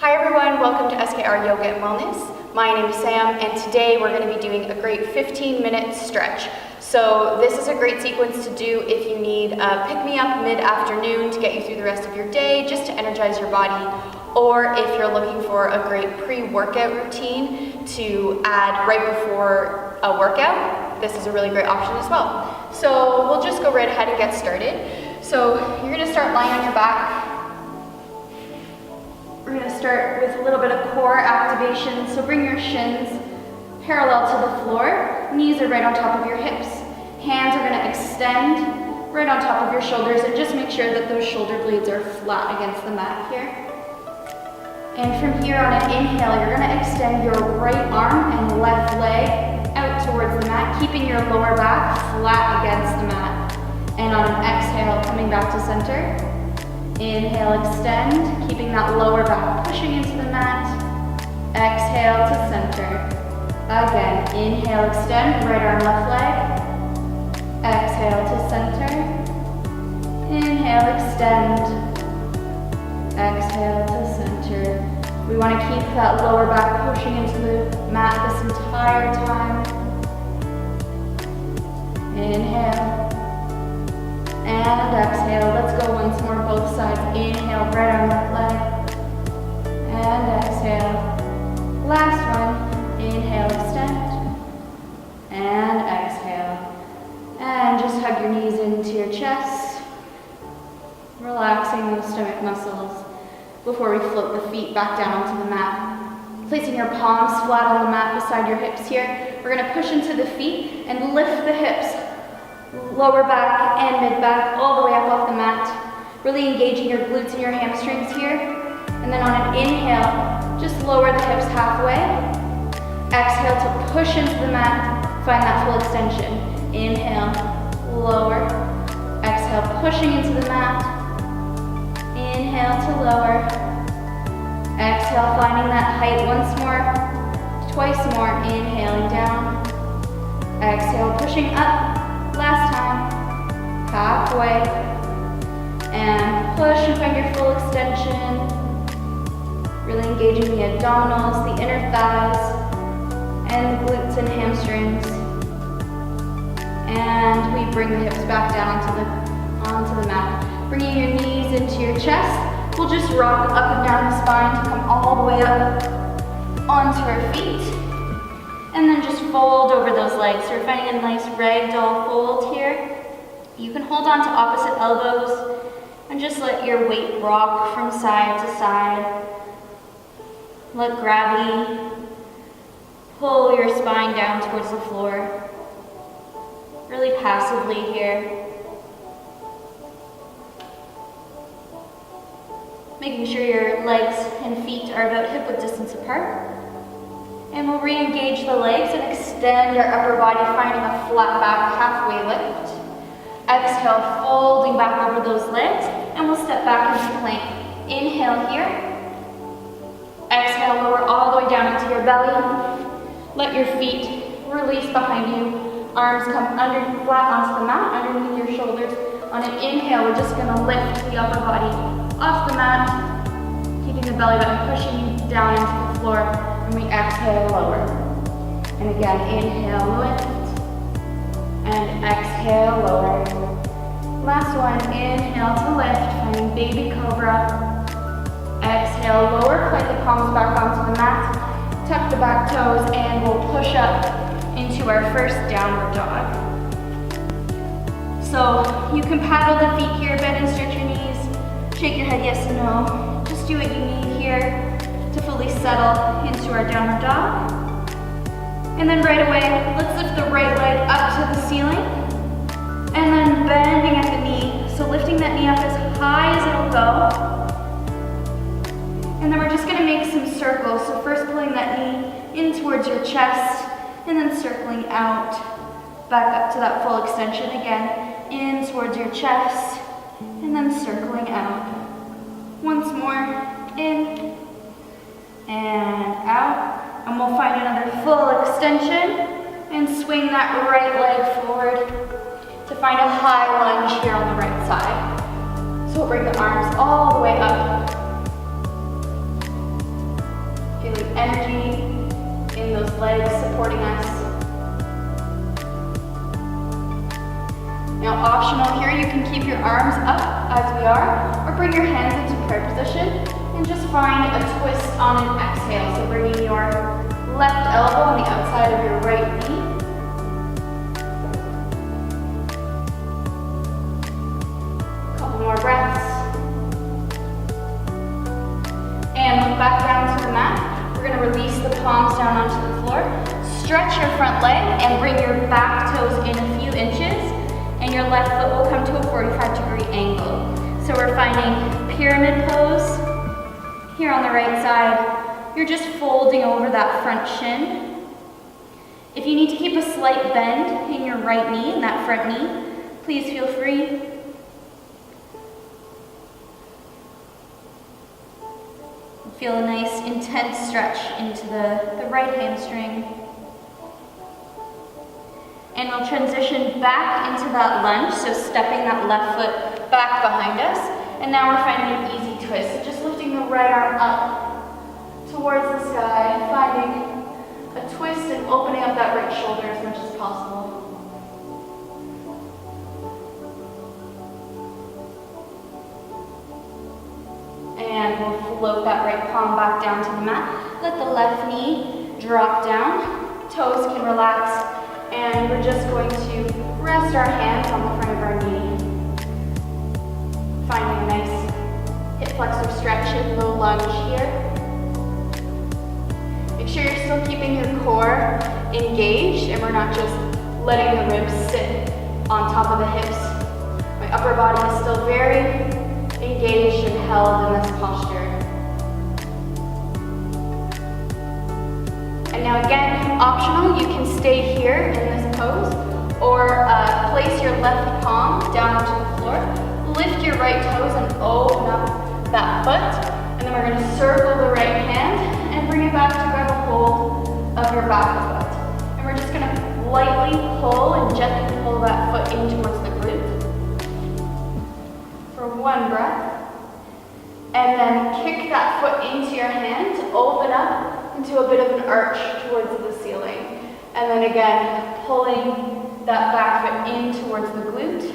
Hi everyone, welcome to SKR Yoga and Wellness. My name is Sam and today we're going to be doing a great 15-minute stretch. So this is a great sequence to do if you need a pick-me-up mid-afternoon to get you through the rest of your day, just to energize your body, or if you're looking for a great pre-workout routine to add right before a workout. This is a really great option as well. So we'll just go right ahead and get started. So you're going to start lying on your back. We're going to start with a little bit of core activation, so bring your shins parallel to the floor, knees are right on top of your hips. Hands are going to extend right on top of your shoulders, and just make sure that those shoulder blades are flat against the mat here. And from here on an inhale, you're going to extend your right arm and left leg out towards the mat, keeping your lower back flat against the mat. And on an exhale, coming back to center. Inhale, extend, keeping that lower back pushing into the mat. Exhale to center. Again, inhale, extend, right arm, left leg. Exhale to center. Inhale, extend. Exhale to center. We want to keep that lower back pushing into the mat this entire time. Inhale. And exhale. Let's go once more, both sides. Inhale, right arm, left leg. And exhale. Last one. Inhale, extend. And exhale. And just hug your knees into your chest. Relaxing those stomach muscles before we float the feet back down onto the mat. Placing your palms flat on the mat beside your hips here. We're going to push into the feet and lift the hips. Lower back and mid back, all the way up off the mat. Really engaging your glutes and your hamstrings here. And then on an inhale, just lower the hips halfway. Exhale to push into the mat, find that full extension. Inhale, lower. Exhale, pushing into the mat. Inhale to lower. Exhale, finding that height once more. Twice more, inhaling down. Exhale, pushing up. Last time, halfway, and push and find your full extension, really engaging the abdominals, the inner thighs, and the glutes and hamstrings. And we bring the hips back down onto the mat. Bringing your knees into your chest, we'll just rock up and down the spine to come all the way up onto our feet. And then just fold over those legs. So you're finding a nice ragdoll fold here. You can hold on to opposite elbows and just let your weight rock from side to side. Let gravity pull your spine down towards the floor. Really passively here. Making sure your legs and feet are about hip-width distance apart. And we'll re-engage the legs and extend our upper body, finding a flat back halfway lift. Exhale, folding back over those legs, and we'll step back into plank. Inhale here. Exhale, lower all the way down into your belly. Let your feet release behind you. Arms come flat onto the mat, underneath your shoulders. On an inhale, we're just going to lift the upper body off the mat, keeping the belly button pushing down into the floor. And we exhale, lower. And again, inhale, lift. And exhale, lower. Last one, inhale to lift, finding baby cobra. Exhale, lower, place the palms back onto the mat. Tuck the back toes, and we'll push up into our first downward dog. So you can paddle the feet here, bend and stretch your knees. Shake your head yes and no. Just do what you need here to fully settle into our downward dog. And then right away, let's lift the right leg up to the ceiling. And then bending at the knee. So lifting that knee up as high as it'll go. And then we're just gonna make some circles. So first pulling that knee in towards your chest, and then circling out, back up to that full extension again, in towards your chest, and then circling out. Once more, in, and out, and we'll find another full extension and swing that right leg forward to find a high lunge here on the right side. So we'll bring the arms all the way up legs supporting us. Now optional here, you can keep your arms up as we are, or bring your hands into prayer position and just find a twist on an exhale. So bringing your left elbow on the outside of your right knee. Couple more breaths. And look back down to the mat. We're going to release the palms down onto the floor. Stretch your front leg and bring your back toes in a few inches. And your left foot will come to a 45-degree angle. So we're finding pyramid pose here on the right side. You're just folding over that front shin. If you need to keep a slight bend in your right knee, in that front knee, please feel free. Feel a nice intense stretch into the right hamstring. And we'll transition back into that lunge, so stepping that left foot back behind us. And now we're finding an easy twist. So just lifting the right arm up towards the sky, finding a twist and opening up that right shoulder as much as possible. And we'll float that right palm back down to the mat. Let the left knee drop down. Toes can relax. And we're just going to rest our hands on the front of our knee. Finding a nice hip flexor stretch and low lunge here. Make sure you're still keeping your core engaged and we're not just letting the ribs sit on top of the hips. My upper body is still very engaged and held in this posture. And now again, optional, you can stay here in this pose or place your left palm down onto the floor. Lift your right toes and open up that foot. And then we're going to circle the right hand and bring it back to grab a hold of your back foot. And we're just going to lightly pull and gently pull that foot in towards the glute. For one breath. And then kick that foot into your hand to open up into a bit of an arch towards the ceiling. And then again, pulling that back foot in towards the glute.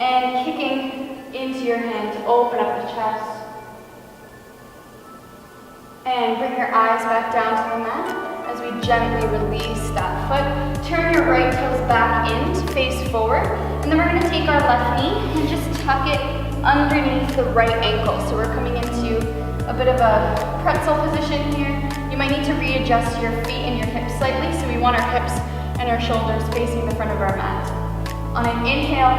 And kicking into your hand to open up the chest. And bring your eyes back down to the mat as we gently release that foot. Turn your right toes back in to face forward. And then we're going to take our left knee and just tuck it underneath the right ankle. So we're coming into a bit of a pretzel position here. You might need to readjust your feet and your hips slightly. So we want our hips and our shoulders facing the front of our mat. On an inhale,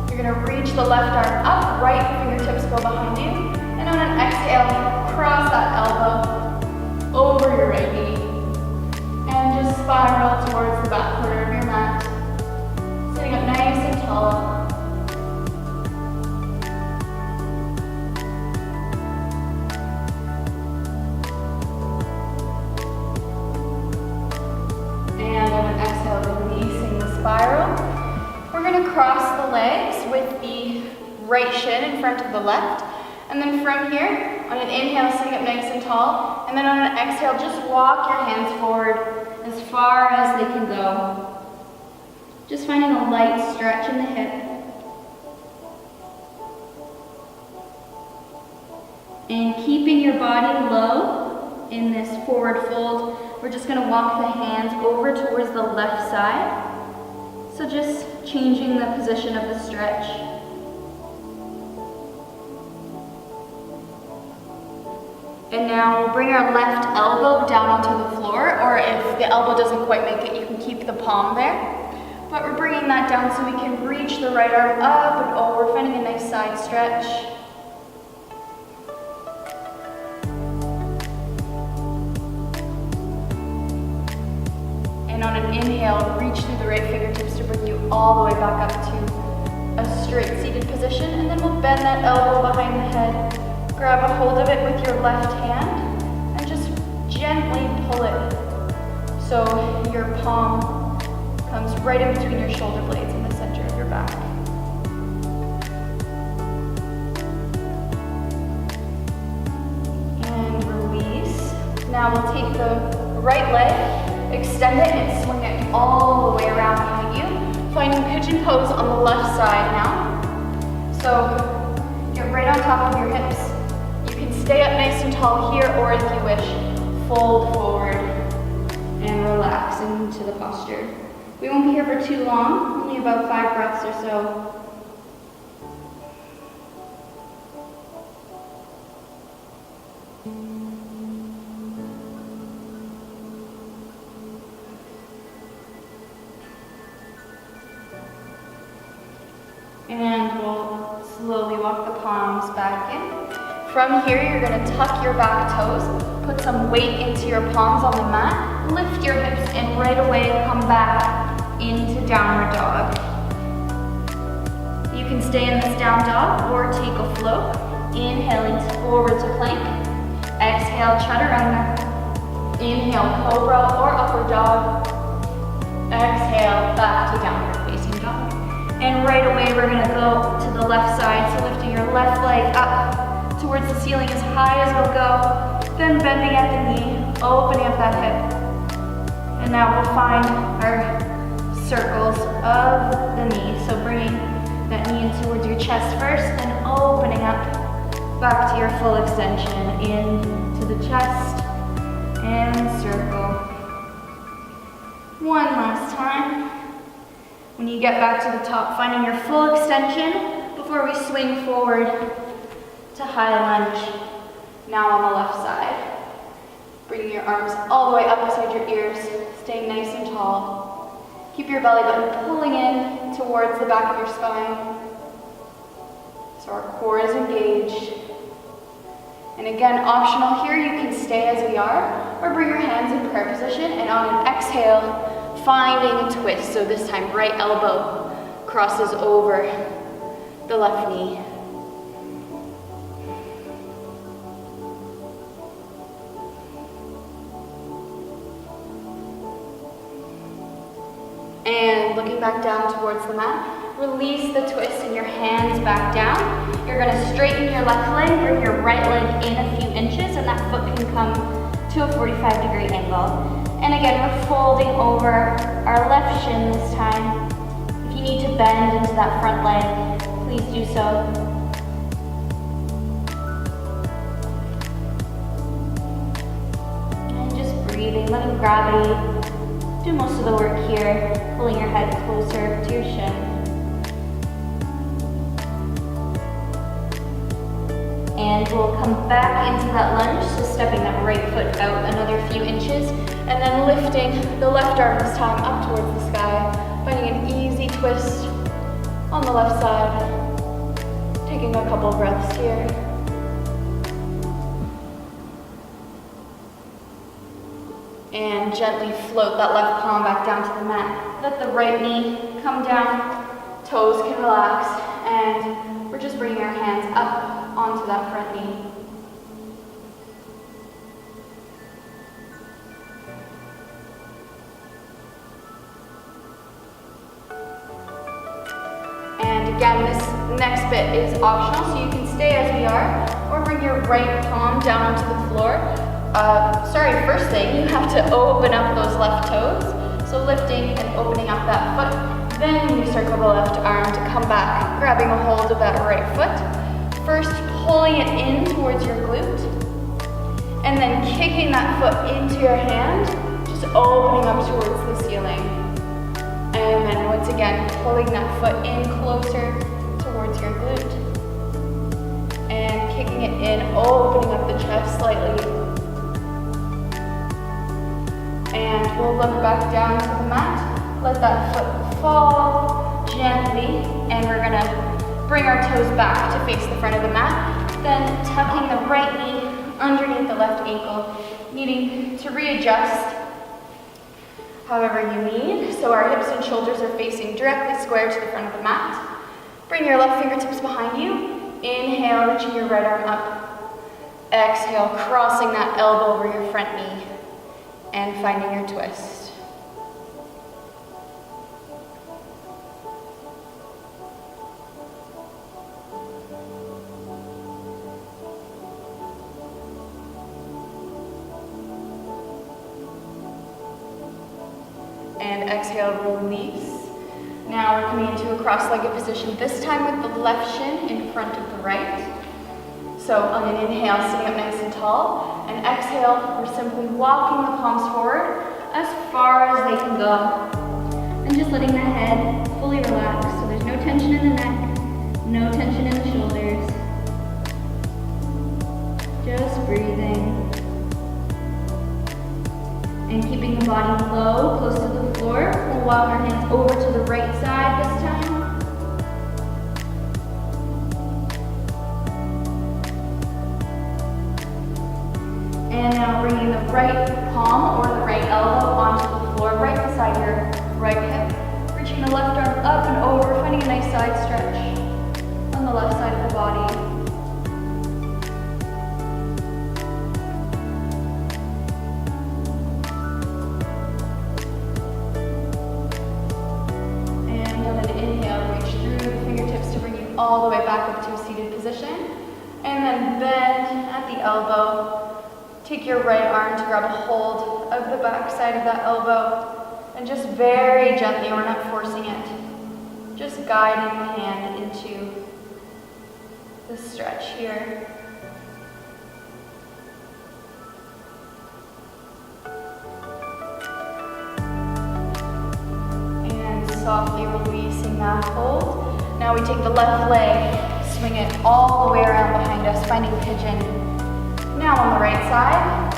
you're going to reach the left arm up, right fingertips go behind you. And on an exhale, cross that elbow over your right knee. And just spiral towards the back corner of your mat. Sitting up nice and tall. And on an exhale, releasing the spiral. We're going to cross the legs with the right shin in front of the left. And then from here, on an inhale, sitting up nice and tall. And then on an exhale, just walk your hands forward as far as they can go. Just finding a light stretch in the hip. And keeping your body low in this forward fold, we're just going to walk the hands over towards the left side. So just changing the position of the stretch. And now we'll bring our left elbow down onto the floor, or if the elbow doesn't quite make it, you can keep the palm there. But we're bringing that down so we can reach the right arm up and over, finding a nice side stretch. And on an inhale, reach through the right fingertips to bring you all the way back up to a straight seated position. And then we'll bend that elbow behind the head. Grab a hold of it with your left hand and just gently pull it so your palm comes right in between your shoulder blades in the center of your back. And release. Now Now we'll take the right leg, extend it, and swing it all the way around behind you, finding pigeon pose on the left side now. So get right on top of your hips. You can stay up nice and tall here, or if you wish, fold forward and relax into the posture. We won't be here for too long, only about 5 breaths or so. And we'll slowly walk the palms back in. From here, you're gonna tuck your back toes, put some weight into your palms on the mat, lift your hips, and right away come back into downward dog. You can stay in this down dog or take a float. Inhaling forward to plank. Exhale, chaturanga. Inhale, cobra or upward dog. Exhale, back to downward facing dog. And right away, we're gonna go to the left side, so lifting your left leg up towards the ceiling as high as we'll go, then bending at the knee, opening up that hip. And now we'll find our circles of the knee. So bringing that knee in towards your chest first, then opening up back to your full extension, into the chest, and circle. One last time. When you get back to the top, finding your full extension before we swing forward to high lunge. Now on the left side. Bringing your arms all the way up beside your ears, staying nice and tall. Keep your belly button pulling in towards the back of your spine. So our core is engaged. And again, optional here, you can stay as we are, or bring your hands in prayer position, and on an exhale, finding a twist. So this time, right elbow crosses over the left knee. And looking back down towards the mat, release the twist and your hands back down. You're gonna straighten your left leg, bring your right leg in a few inches, and that foot can come to a 45-degree angle. And again, we're folding over our left shin this time. If you need to bend into that front leg, please do so. And just breathing, letting gravity do most of the work here, pulling your head closer to your shin. And we'll come back into that lunge, so stepping that right foot out another few inches, and then lifting the left arm this time up towards the sky, finding an easy twist on the left side. Taking a couple breaths here. And gently float that left palm back down to the mat. Let the right knee come down, toes can relax, and we're just bringing our hands up onto that front knee. And again, this next bit is optional, so you can stay as we are, or bring your right palm down onto the floor. First thing, you have to open up those left toes. So lifting and opening up that foot. Then you circle the left arm to come back, grabbing a hold of that right foot. First, pulling it in towards your glute. And then kicking that foot into your hand, just opening up towards the ceiling. And then once again, pulling that foot in closer towards your glute. And kicking it in, opening up the chest slightly. And we'll look back down to the mat. Let that foot fall gently. And we're gonna bring our toes back to face the front of the mat. Then tucking the right knee underneath the left ankle, needing to readjust however you need. So our hips and shoulders are facing directly square to the front of the mat. Bring your left fingertips behind you. Inhale, reaching your right arm up. Exhale, crossing that elbow over your front knee and finding your twist. and exhale, release. Now we're coming into a cross-legged position, this time with the left shin in front of the right. So on an inhale, sitting up nice and tall, and exhale, we're simply walking the palms forward as far as they can go. And just letting the head fully relax, so there's no tension in the neck, no tension in the shoulders. Just breathing. And keeping the body low, close to the floor. We'll walk our hands over to the right side this time. And now bringing the right palm or the right elbow onto the floor, right beside your right hip. Reaching the left arm up and over, finding a nice side stretch on the left side of the body. And on an inhale, reach through the fingertips to bring you all the way back up to a seated position. And then bend at the elbow. Take your right arm to grab a hold of the back side of that elbow and just very gently, we're not forcing it, just guiding the hand into the stretch here. And softly releasing that hold. Now we take the left leg, swing it all the way around behind us, finding pigeon. Now on the right side.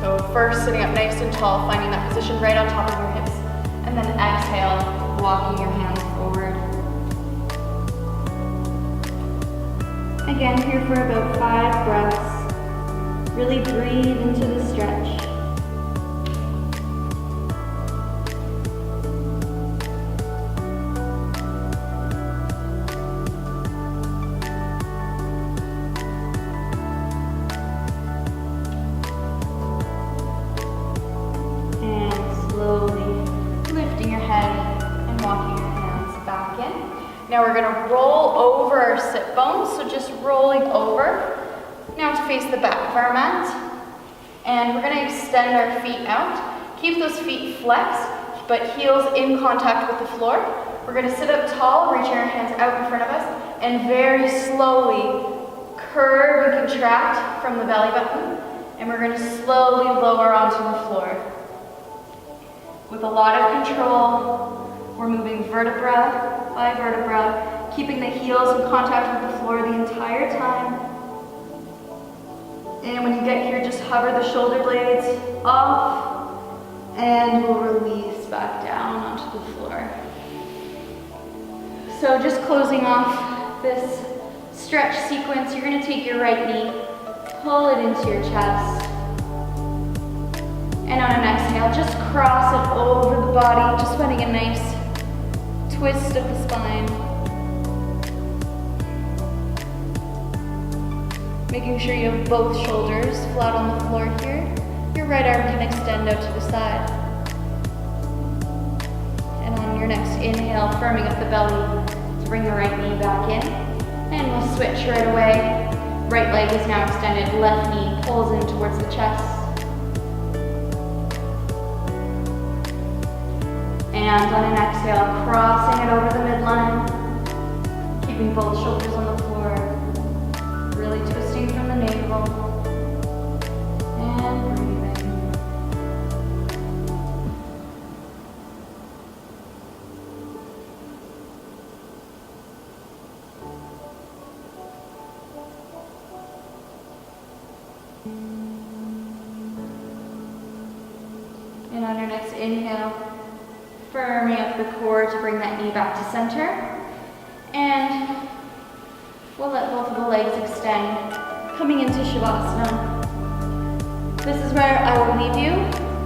So first sitting up nice and tall, finding that position right on top of your hips. And then exhale, walking your hands forward. Again, here for about 5 breaths. Really breathe into the stretch. Now we're going to roll over our sit bones, so just rolling over. Now to face the back of our mat. And we're going to extend our feet out. Keep those feet flexed, but heels in contact with the floor. We're going to sit up tall, reaching our hands out in front of us, and very slowly curve and contract from the belly button. And we're going to slowly lower onto the floor. With a lot of control, we're moving vertebra by vertebra, keeping the heels in contact with the floor the entire time. And when you get here, just hover the shoulder blades off, and we'll release back down onto the floor. So just closing off this stretch sequence, you're going to take your right knee, pull it into your chest. And on an exhale, just cross it over the body, just finding a nice twist of the spine. Making sure you have both shoulders flat on the floor here. Your right arm can extend out to the side. And on your next inhale, firming up the belly to bring the right knee back in. And we'll switch right away. Right leg is now extended, left knee pulls in towards the chest. And on an exhale, crossing it over the midline, keeping both shoulders on the floor, really twisting from the navel, and breathing. And on your next inhale, firming up the core to bring that knee back to center. And we'll let both of the legs extend, coming into Shavasana. This is where I will leave you,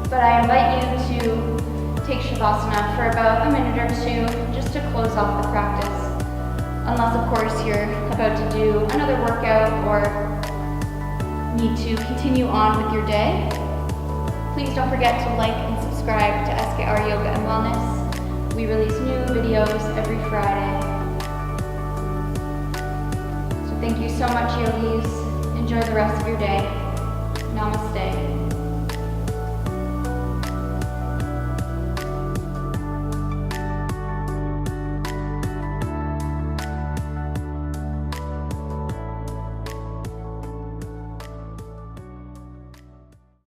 but I invite you to take Shavasana for about a minute or two, just to close off the practice. Unless, of course, you're about to do another workout or need to continue on with your day. Please don't forget to like and subscribe to SKR Yoga and Wellness. We release new videos every Friday. So thank you so much, yogis. Enjoy the rest of your day. Namaste.